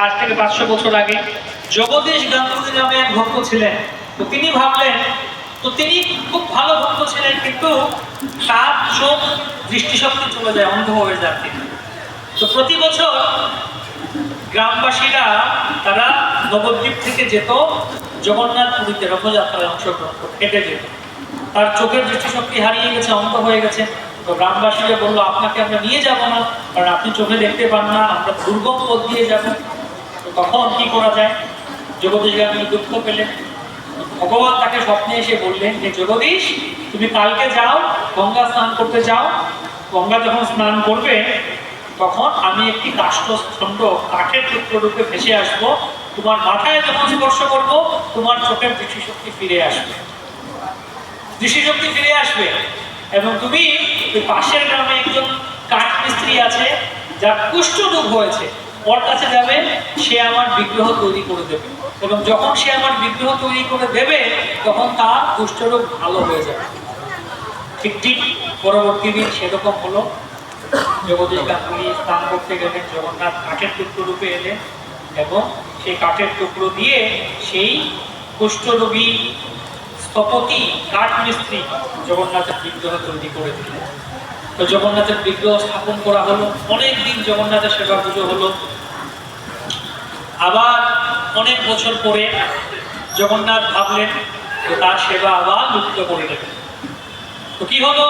আজ থেকে 500 বছর আগে জগদীশ গাঙ্গুলি নামে এক ভক্ত ছিলেন। তো তিনি ভাবলেন, তো তিনি খুব ভালো ভক্ত ছিলেন, কিন্তু তার চোখ দৃষ্টিশক্তি চলে যায়, অন্ধ হয়ে যান তিনি। তো প্রতি বছর গ্রামবাসীরা তারা নবদ্বীপ থেকে যেত জগন্নাথ পুরীতে রথযাত্রায় অংশগ্রহণ করতে, হেঁটে যেত। তার চোখের দৃষ্টিশক্তি হারিয়ে গেছে, অন্ধ হয়ে গেছে। তো গ্রামবাসীরা বললো, আপনাকে আমরা নিয়ে যাব না, কারণ আপনি চোখে দেখতে পান না, আমরা দুর্গম পথ দিয়ে যাব। তো তখন কি করা যায়? জগদীশ গাঙ্গুলি দুঃখ পেলেন। ভগবান তাকে স্বপ্নে এসে বললেন যে, জগদীশ, তুমি কালকে যাও, গঙ্গা স্নান করতে যাও। গঙ্গা যখন স্নান করবে তখন আমি একটি কাষ্ঠখণ্ড, কাঠের টুকরো রূপে ভেসে আসবো। তোমার মাথায় যখন স্পর্শ করবো, তোমার চোখের দৃষ্টিশক্তি ফিরে আসবে, দৃষ্টিশক্তি ফিরে আসবে। এবং তুমি ওই পাশের গ্রামে একজন কাঠ মিস্ত্রি আছে, যার কুষ্ঠরোগ হয়েছে, ওর কাছে যাবে, সে আমার বিগ্রহ তৈরি করে দেবে। এবং যখন সে আমার বিগ্রহ তৈরি করে দেবে, তখন তার কুষ্ঠরোগ ভালো হয়ে যাবে। ঠিক ঠিক পরবর্তী দিন সেরকম হলো। জগদীশ গাঙ্গুলি স্নান করতে গেলেন, জগন্নাথ কাঠের টুকরো রূপে এলেন, এবং সেই কাঠের টুকরো দিয়ে সেই কুষ্ঠরোগী স্থপতি কাঠ মিস্ত্রি জগন্নাথের বিগ্রহ তৈরি করে দিলেন। তো জগন্নাথের বিগ্রহ স্থাপন করা হলো, অনেক দিন জগন্নাথের সেবা পুজো হলো। আবার অনেক বছর পরে জগন্নাথ ভাবলেন যে তার সেবা আবার লুপ্ত করে দেবেন। তো কি হলো?